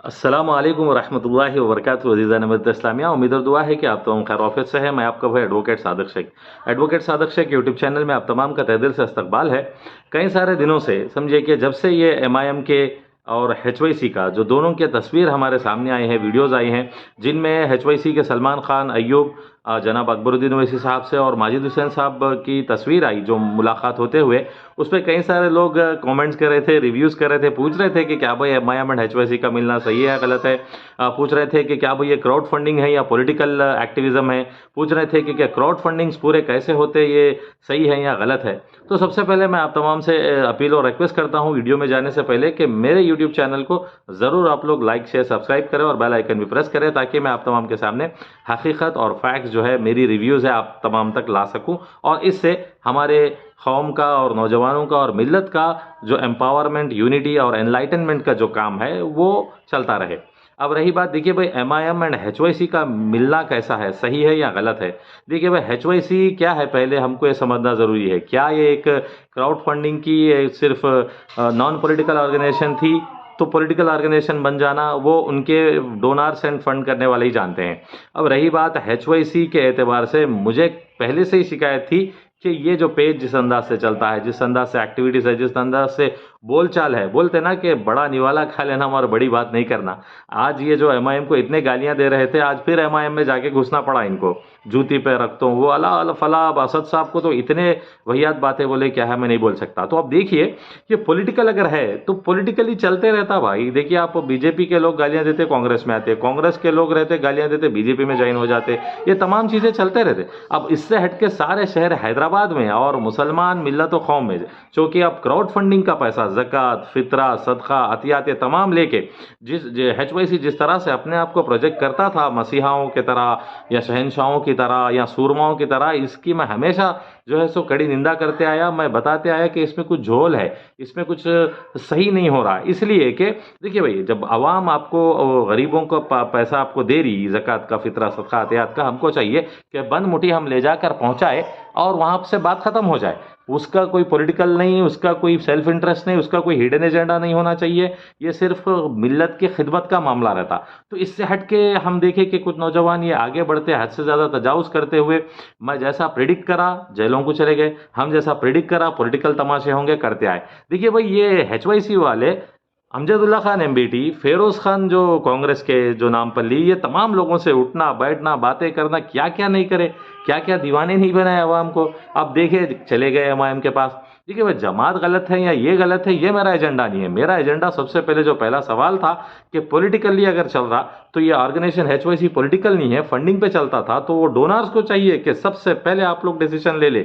अस्सलामु अलैकुम वरहमतुल्लाहि वबरकातुहू अज़ीज़ान मिल्लत इस्लामिया। उम्मीद और दुआ है कि आप तमाम खैर ऑफिस से हैं। मैं आपका भाई advocate Sadiq Shaikh. Advocate Sadiq Shaikh YouTube channel में आप तमाम का तहे दिल से इस्तकबाल है। कई सारे दिनों से समझिए कि जब से ये एमआईएम के और एचवाईसी का जो दोनों की तस्वीर हमारे सामने आई हैं, वीडियोज़ आई हैं, जिनमें एचवाईसी के सलमान खान, अय्यूब, जनाब अकबरुद्दीन ओवैसी साहब से और माजिद हुसैन साहब की तस्वीर आई जो मुलाकात होते हुए, उस पे कई सारे लोग कमेंट्स कर रहे थे, रिव्यूज़ कर रहे थे, पूछ रहे थे कि क्या भाई एमआईएम एंड एचवाईसी का मिलना सही है या गलत है। पूछ रहे थे कि क्या भाई ये क्राउड फंडिंग है या पॉलिटिकल एक्टिविज्म है। पूछ रहे थे कि क्या क्राउड फंडिंग्स पूरे कैसे होते, ये सही है या गलत है। तो सबसे पहले मैं आप तमाम से अपील और रिक्वेस्ट करता हूँ वीडियो में जाने से पहले कि मेरे यूट्यूब चैनल को ज़रूर आप लोग लाइक शेयर सब्सक्राइब करें और बेल आइकन भी प्रेस करें, ताकि मैं आप तमाम के सामने हकीकत और फैक्ट्स जो है, मेरी रिव्यूज़ है, आप तमाम तक ला सकूँ और इससे हमारे कौम का और नौजवानों का और मिल्लत का जो एम्पावरमेंट, यूनिटी और एनलाइटनमेंट का जो काम है वो चलता रहे। अब रही बात, देखिए भाई एमआईएम एंड एचवाईसी का मिलना कैसा है, सही है या गलत है। देखिए भाई एचवाईसी क्या है, पहले हमको ये समझना ज़रूरी है। क्या ये एक क्राउड फंडिंग की सिर्फ नॉन पॉलिटिकल ऑर्गेनाइजेशन थी? तो पॉलिटिकल ऑर्गेनाइजेशन बन जाना वो उनके डोनर्स एंड फंड करने वाले ही जानते हैं। अब रही बात एचवाईसी के एतबार से, मुझे पहले से ही शिकायत थी कि ये जो पेज जिस अंदाज से चलता है, जिस अंदाज से एक्टिविटीज़ है, जिस अंदाज से बोलचाल है, बोलते ना कि बड़ा निवाला खा लेना और बड़ी बात नहीं करना। आज ये जो एमआईएम को इतने गालियां दे रहे थे, आज फिर एमआईएम में जाके घुसना पड़ा इनको। जूती पे रखता हूँ वो अला अला फला। असद साहब को तो इतने वहियात बातें बोले, क्या है मैं नहीं बोल सकता। तो अब देखिए, ये पॉलिटिकल अगर है तो पॉलिटिकली चलते रहता भाई। देखिए, आप बीजेपी के लोग गालियां देते कांग्रेस में आते, कांग्रेस के लोग रहते गालियां देते बीजेपी में ज्वाइन हो जाते, ये तमाम चीज़ें चलते रहते। अब इससे हटके सारे शहर हैदराबाद में और मुसलमान मिल्लत व कौम में, चूँकि अब क्राउड फंडिंग का पैसा ज़कात, फितरा, सदका, अतियात ये तमाम लेके जिस एचवाईसी जिस तरह से अपने आप को प्रोजेक्ट करता था मसीहाओं की तरह या शहनशाहों की तरह या सूरमाओं की तरह, इसकी मैं हमेशा जो है सो कड़ी निंदा करते आया। मैं बताते आया कि इसमें कुछ झोल है, इसमें कुछ सही नहीं हो रहा। इसलिए कि देखिए भाई, जब आवाम आपको गरीबों को पैसा आपको दे रही, ज़कात का, फितरा, सदका, अतियात का, हमको चाहिए कि बंद मुट्ठी हम ले जाकर पहुंचाए और वहां से बात खत्म हो जाए। उसका कोई पॉलिटिकल नहीं, उसका कोई सेल्फ इंटरेस्ट नहीं, उसका कोई हिडन एजेंडा नहीं होना चाहिए। ये सिर्फ मिल्लत की खिदमत का मामला रहता। तो इससे हट के हम देखें कि कुछ नौजवान ये आगे बढ़ते, हद से ज़्यादा तजावुज़ करते हुए, मैं जैसा प्रिडिक्ट करा जेलों को चले गए, हम जैसा प्रिडिक्ट करा पॉलिटिकल तमाशे होंगे करते आए। देखिए भाई, ये एचवाईसी वाले अमजदुल्ला खान एमबीटी, फेरोज खान जो कांग्रेस के जो नाम पर ली, ये तमाम लोगों से उठना बैठना बातें करना, क्या क्या नहीं करे, क्या क्या दीवाने नहीं बनाए अवाम को। अब देखे चले गए एमआईएम के पास। देखिए भाई, जमात गलत है या ये गलत है, ये मेरा एजेंडा नहीं है। मेरा एजेंडा सबसे पहले जो पहला सवाल था कि पॉलिटिकली अगर चल रहा तो ये ऑर्गेनाइजेशन एचवाईसी पॉलिटिकल नहीं है, फंडिंग पे चलता था, तो वो डोनर्स को चाहिए कि सबसे पहले आप लोग डिसीजन ले ले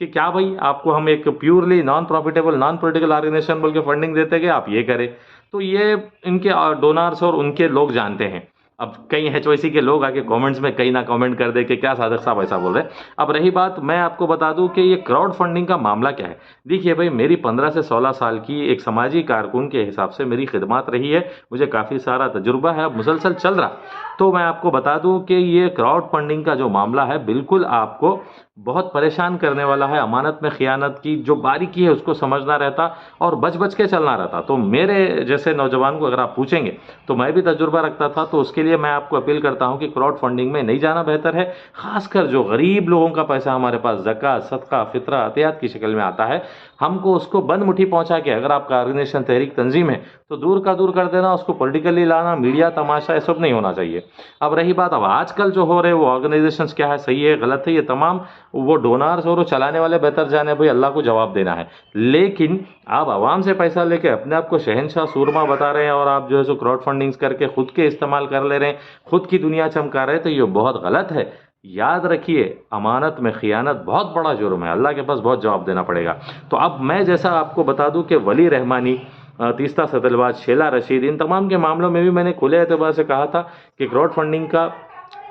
कि क्या भाई आपको हम एक purely non profitable non political organisation बोल के फंडिंग देते गए, आप ये करें। तो ये इनके डोनर्स और उनके लोग जानते हैं। अब कई एचवाईसी के लोग आके कमेंट्स में कहीं ना कमेंट कर दे कि क्या सादिक साहब ऐसा बोल रहे हैं। अब रही बात, मैं आपको बता दूं कि ये क्राउड फंडिंग का मामला क्या है। देखिए भाई, मेरी 15 से 16 साल की एक समाजी कारकुन के हिसाब से मेरी खिदमत रही है, मुझे काफ़ी सारा तजुर्बा है, अब मुसलसल चल रहा। तो मैं आपको बता दूं कि ये क्राउड फंडिंग का जो मामला है, बिल्कुल आपको बहुत परेशान करने वाला है। अमानत में खियानत की जो बारीकी है उसको समझना रहता और बच बच के चलना रहता। तो मेरे जैसे नौजवान को अगर आप पूछेंगे, तो मैं भी तजुर्बा रखता था, तो उसके लिए मैं आपको अपील करता हूं कि क्राउड फंडिंग में नहीं जाना बेहतर है। खासकर जो गरीब लोगों का पैसा हमारे पास ज़कात, सदका, फितरा, अतियात की शक्ल में आता है, हमको उसको बंद मुट्ठी पहुंचा के, अगर आपका ऑर्गेनाइजेशन तहरीक तंजीम है तो दूर का दूर कर देना, उसको पॉलिटिकली लाना, मीडिया तमाशा, ये सब नहीं होना चाहिए। अब रही बात, अब आजकल जो हो रहे वो ऑर्गेनाइजेशंस क्या है, सही है गलत है, ये तमाम वो डोनर्स और वो चलाने वाले बेहतर जाने, भाई अल्लाह को जवाब देना है। लेकिन आप आवाम से पैसा लेके अपने आप को शहनशाह सूरमा बता रहे हैं और आप जो है सो क्राउड फंडिंग्स करके खुद के इस्तेमाल कर ले रहे हैं, खुद की दुनिया चमका रहे हैं, तो ये बहुत गलत है। याद रखिए, अमानत में खियानत बहुत बड़ा जुर्म है, अल्लाह के पास बहुत जवाब देना पड़ेगा। तो अब मैं जैसा आपको बता दूं कि वली रहमानी, तीस्ता सतलवाज, शेला रशीद, इन तमाम के मामलों में भी मैंने खुले एतबार से कहा था कि क्राउड फंडिंग का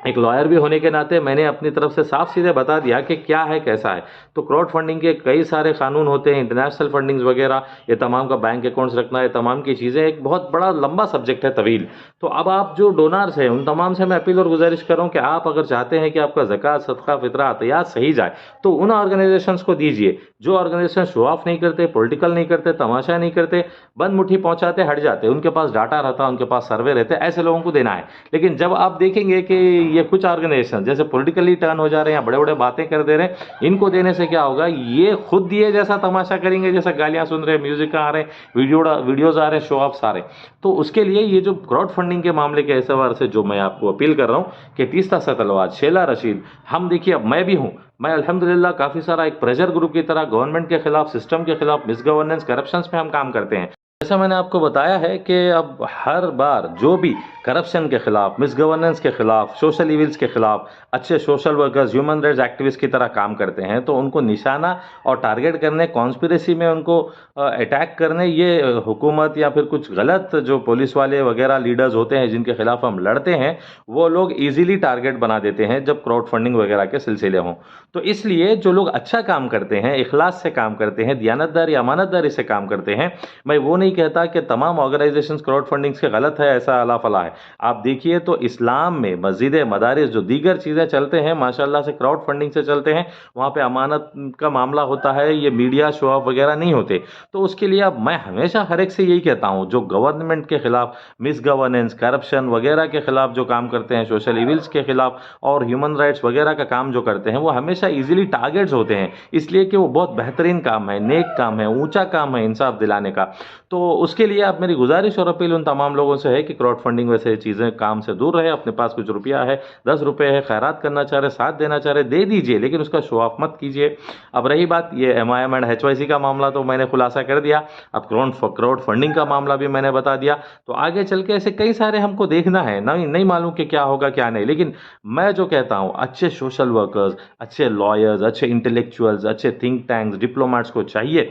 एक लॉयर भी होने के नाते मैंने अपनी तरफ से साफ सीधे बता दिया कि क्या है कैसा है। तो क्राउड फंडिंग के कई सारे कानून होते हैं, इंटरनेशनल फंडिंग्स वगैरह, ये तमाम का बैंक अकाउंट्स रखना, ये तमाम की चीज़ें एक बहुत बड़ा लंबा सब्जेक्ट है, तवील। तो अब आप जो डोनर्स हैं उन तमाम से मैं अपील और गुजारिश कर रहा हूँ कि आप अगर चाहते हैं कि आपका ज़कात, सदका, फितरा, अतियात सही जाए, तो उन ऑर्गेनाइजेशंस को दीजिए जो ऑर्गेनाइजेशन शो ऑफ नहीं करते, पॉलिटिकल नहीं करते, तमाशा नहीं करते, बंद मुट्ठी पहुंचाते, हट जाते, उनके पास डाटा रहता है, उनके पास सर्वे रहते, ऐसे लोगों को देना है। लेकिन जब आप देखेंगे कि ये कुछ ऑर्गेनाइजेशन जैसे पॉलिटिकली टर्न हो जा रहे हैं, बड़े बड़े बातें कर दे रहे हैं, इनको देने से क्या होगा, ये खुद दिए जैसा तमाशा करेंगे, जैसा गालियां सुन रहे हैं, म्यूजिक आ रहे हैं, वीडियोज आ रहे हैं, शो ऑफ्स आ रहे हैं। तो उसके लिए ये जो क्राउड फंडिंग के मामले के एतबार से जो मैं आपको अपील कर रहा हूं कि तीस्ता सतलवाद, शेला रशीद, हम देखिए, अब मैं भी हूं, मैं अल्हम्दुलिल्लाह काफ़ी सारा एक प्रेशर ग्रुप की तरह गवर्नमेंट के खिलाफ, सिस्टम के खिलाफ, मिसगवर्नेंस, करप्शन पे हम काम करते हैं। जैसा मैंने आपको बताया है कि अब हर बार जो भी करप्शन के खिलाफ, मिसगवर्नेंस के खिलाफ, सोशल इविल्स के खिलाफ अच्छे social workers, human rights activist की तरह काम करते हैं, तो उनको निशाना और टारगेट करने, कॉन्स्पिरेसी में उनको अटैक करने, ये हुकूमत या फिर कुछ गलत जो पुलिस वाले वगैरह लीडर्स होते हैं जिनके खिलाफ हम लड़ते हैं, वो लोग इजीली टारगेट बना देते हैं जब क्राउड फंडिंग वगैरह के सिलसिले हों। तो इसलिए जो लोग अच्छा काम करते हैं, इखलास से काम करते हैं, दियानतदारी, अमानतदारी से काम करते हैं, मैं वो नहीं कहता कि तमाम ऑर्गेनाइजेशन क्राउड फंडिंग के गलत है, ऐसा अला फला है। आप देखिए तो इस्लाम में मस्जिद, मदारिस, जो दीगर चीज़ें चलते हैं माशाल्लाह से क्राउड फंडिंग से चलते हैं, वहाँ पे अमानत का मामला होता है, ये मीडिया शो ऑफ वगैरह नहीं होते। तो उसके लिए अब मैं हमेशा हर एक से यही कहता हूँ, जो गवर्नमेंट के खिलाफ, मिस गवर्नेंस, करप्शन वगैरह के खिलाफ जो काम करते हैं, सोशल इविल्स के खिलाफ और ह्यूमन राइट्स वगैरह का काम जो करते हैं, वो हमेशा इजीली टारगेट्स होते हैं, इसलिए कि वो बहुत बेहतरीन काम है, नेक काम है, ऊंचा काम है इंसाफ दिलाने का। तो उसके लिए आप, मेरी गुजारिश और अपील उन तमाम लोगों से है कि क्राउड फंडिंग वैसे चीज़ें काम से दूर रहे। अपने पास कुछ रुपया है, 10 रुपये है, खैरात करना चाह रहे, साथ देना चाह रहे, दे दीजिए, लेकिन उसका शो ऑफ मत कीजिए। अब रही बात ये MIM एंड HYC का मामला, तो मैंने खुलासा कर दिया। अब क्राउड फंडिंग का मामला भी मैंने बता दिया। तो आगे चल के ऐसे कई सारे हमको देखना है, नहीं मालूम कि क्या होगा क्या नहीं, लेकिन मैं जो कहता हूँ, अच्छे सोशल वर्कर्स, अच्छे लॉयर्स, अच्छे इंटेलेक्चुअल्स, अच्छे थिंक टैंक्स, डिप्लोमेट्स को चाहिए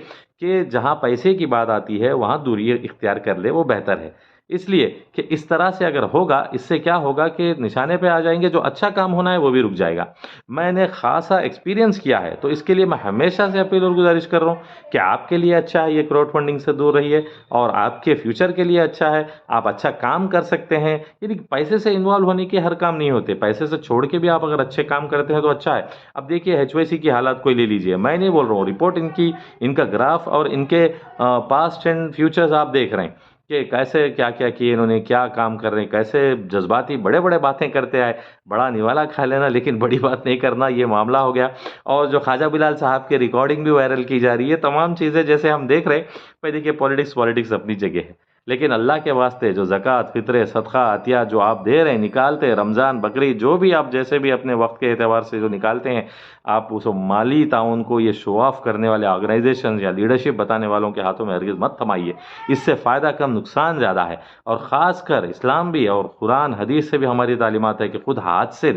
कि जहाँ पैसे की बात आती है वहाँ दूरी इख्तियार कर ले, वो बेहतर है। इसलिए कि इस तरह से अगर होगा, इससे क्या होगा कि निशाने पे आ जाएंगे, जो अच्छा काम होना है वो भी रुक जाएगा। मैंने खासा एक्सपीरियंस किया है, तो इसके लिए मैं हमेशा से अपील और गुजारिश कर रहा हूँ कि आपके लिए अच्छा है ये क्राउड फंडिंग से दूर रहिए, और आपके फ्यूचर के लिए अच्छा है, आप अच्छा काम कर सकते हैं। यदि पैसे से इन्वॉल्व होने के हर काम नहीं होते, पैसे से छोड़ के भी आप अगर अच्छे काम करते हैं तो अच्छा है। अब देखिए HYC की हालात कोई ले लीजिए, मैं नहीं बोल रहा हूँ, रिपोर्ट इनकी, इनका ग्राफ और इनके पास्ट एंड फ्यूचर्स आप देख रहे हैं कि कैसे क्या क्या किए इन्होंने, क्या काम कर रहे हैं, कैसे जज्बाती बड़े बड़े बातें करते आए। बड़ा निवाला खा लेना लेकिन बड़ी बात नहीं करना, ये मामला हो गया। और जो ख्वाजा बिलाल साहब की रिकॉर्डिंग भी वायरल की जा रही है, तमाम चीज़ें जैसे हम देख रहे हैं। भाई देखिए, पॉलिटिक्स अपनी जगह है, लेकिन अल्लाह के वास्ते जो ज़कात, फित्रे, सदका, अतिया जो आप दे रहे हैं, निकालते हैं, रमज़ान, बकरी, जो भी आप जैसे भी अपने वक्त के एतबार से जो निकालते हैं, आप उस माली ताउन को ये शो ऑफ करने वाले ऑर्गेनाइजेशन या लीडरशिप बताने वालों के हाथों में हरगिज़ मत थमाइए। इससे फ़ायदा कम, नुकसान ज़्यादा है। और ख़ासकर इस्लाम भी और कुरान हदीस से भी हमारी तालीमात है कि खुद हाथ से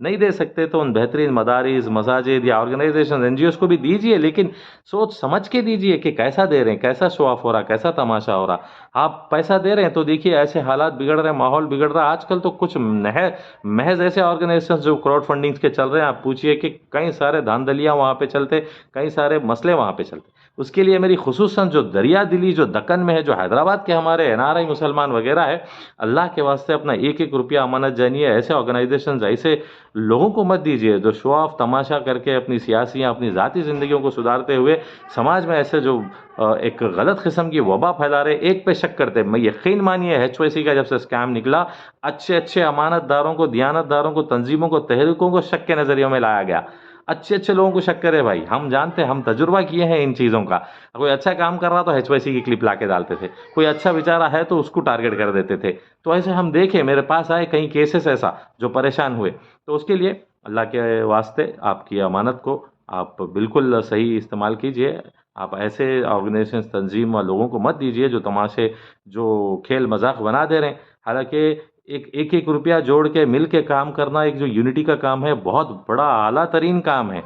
नहीं दे सकते तो उन बेहतरीन मदारिस, मसाजिद या ऑर्गेनाइजेशन, NGOs को भी दीजिए, लेकिन सोच समझ के दीजिए कि कैसा दे रहे हैं, कैसा शो ऑफ हो रहा, कैसा तमाशा हो रहा। आप पैसा दे रहे हैं तो देखिए ऐसे हालात बिगड़ रहे हैं, माहौल बिगड़ रहा है। आजकल तो कुछ महज ऐसे ऑर्गेनाइजेशन जो क्राउड फंडिंग के चल रहे हैं, आप पूछिए कि कई सारे धांधलियाँ वहाँ पे चलते, कई सारे मसले वहाँ पे चलते। उसके लिए मेरी खुसूसन जो दरिया दिली जो दक्कन में है, जो हैदराबाद के हमारे NRI मुसलमान वगैरह है, अल्लाह के वास्ते अपना एक एक रुपया अमानत जानिए। ऐसे ऑर्गेनाइजेशन, ऐसे लोगों को मत दीजिए जो शो ऑफ तमाशा करके अपनी सियासी या अपनी ज़ाती ज़िंदगियों को सुधारते हुए समाज में ऐसे जो एक गलत किस्म की वबा फैला रहे, एक पे शक करते। मैं यकीन मानिए, HYC का जब से स्कैम निकला, अच्छे अच्छे अमानतदारों को, दियानतदारों को, तंजीमों को, तहरीकों को शक के नज़रियों में लाया गया। अच्छे अच्छे लोगों को शक करे भाई, हम जानते हैं, हम तजुर्बा किए हैं इन चीज़ों का। कोई अच्छा काम कर रहा तो HYC की क्लिप ला के डालते थे, कोई अच्छा बेचारा है तो उसको टारगेट कर देते थे। तो ऐसे हम देखे, मेरे पास आए कई केसेस ऐसा जो परेशान हुए। तो उसके लिए अल्लाह के वास्ते आपकी अमानत को आप बिल्कुल सही इस्तेमाल कीजिए। आप ऐसे ऑर्गेनाइजेशन, तंजीम व लोगों को मत दीजिए जो तमाशे, जो खेल मजाक बना दे रहे हैं। हालांकि एक एक रुपया जोड़ के मिल के काम करना, एक जो यूनिटी का काम है, बहुत बड़ा आला तरीन काम है।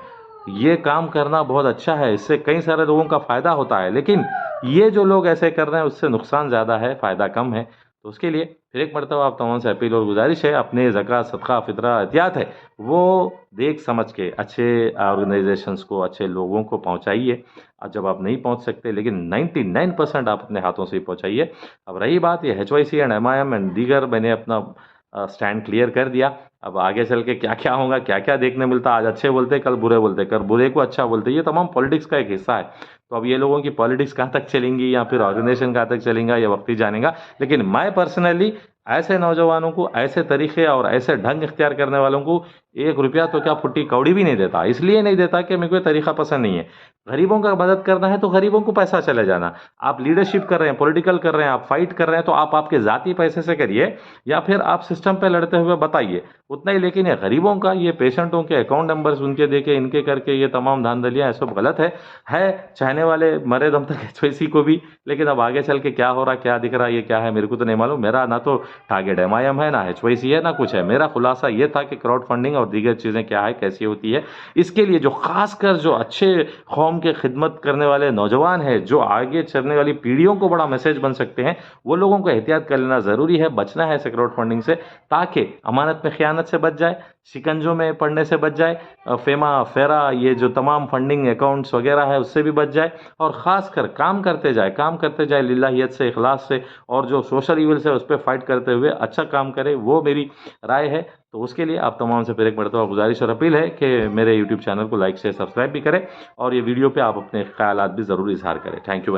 ये काम करना बहुत अच्छा है, इससे कई सारे लोगों का फ़ायदा होता है। लेकिन ये जो लोग ऐसे कर रहे हैं उससे नुकसान ज़्यादा है, फ़ायदा कम है। तो उसके लिए फिर एक मरतबा आप तमाम से अपील और गुजारिश है, अपने ज़कात, सदका, फितरा, एहतियात है वो देख समझ के अच्छे ऑर्गेनाइजेशंस को, अच्छे लोगों को पहुंचाइए। जब आप नहीं पहुंच सकते, लेकिन 99% आप अपने हाथों से ही पहुंचाइए। अब रही बात ये HYC एंड MIM एंड दीगर, मैंने अपना स्टैंड क्लियर कर दिया। अब आगे चल के क्या क्या होगा, क्या क्या देखने मिलता, आज अच्छे बोलते कल बुरे बोलते, कल बुरे को अच्छा बोलते, ये तमाम पॉलिटिक्स का एक हिस्सा है। तो अब ये लोगों की पॉलिटिक्स कहाँ तक चलेंगी या फिर ऑर्गेनाइजेशन कहाँ तक चलेगा, ये वक्त ही जानेगा। लेकिन मैं पर्सनली ऐसे नौजवानों को, ऐसे तरीके और ऐसे ढंग इख्तियार करने वालों को 1 रुपया तो क्या फुट्टी कौड़ी भी नहीं देता। इसलिए नहीं देता कि मेरे को ये तरीका पसंद नहीं है। गरीबों का मदद करना है तो गरीबों को पैसा चले जाना। आप लीडरशिप कर रहे हैं, पॉलिटिकल कर रहे हैं, आप फाइट कर रहे हैं, तो आप आपके जाती पैसे से करिए या फिर आप सिस्टम पे लड़ते हुए बताइए, उतना ही। लेकिन ये गरीबों का, ये पेशेंटों के अकाउंट नंबर्स उनके देके, इनके करके, ये तमाम धांधलियां, ये सब गलत है चाहने वाले मरे दम तक HYC को भी। लेकिन अब आगे चल के क्या हो रहा, क्या दिख रहा, ये क्या है मेरे को तो नहीं मालूम। मेरा ना तो टारगेट MIM है, ना HYC है, ना कुछ है। मेरा खुलासा ये था कि क्राउड फंडिंग और दीगर चीज़ें क्या है, कैसी होती है। इसके लिए जो खासकर जो अच्छे कौम के खिदमत करने वाले नौजवान हैं, जो आगे चलने वाली पीढ़ियों को बड़ा मैसेज बन सकते हैं, वो लोगों को एहतियात कर लेना ज़रूरी है। बचना है क्राउड फंडिंग से, ताकि अमानत में खयानत से बच जाए, शिकंजों में पड़ने से बच जाए, फेमा फेरा ये जो तमाम फंडिंग अकाउंट्स वगैरह है उससे भी बच जाए। और ख़ासकर काम करते जाए लिल्लाहियत से, इखलास से, और जो सोशल इविल से उस पर फाइट करते हुए अच्छा काम करे, वो मेरी राय है। तो उसके लिए आप तमाम से फिर एक मरतबा गुजारिश और अपील है कि मेरे यूट्यूब चैनल को लाइक से सब्सक्राइब भी करें और ये वीडियो पे आप अपने ख्यालात भी ज़रूर इजहार करें। Thank you.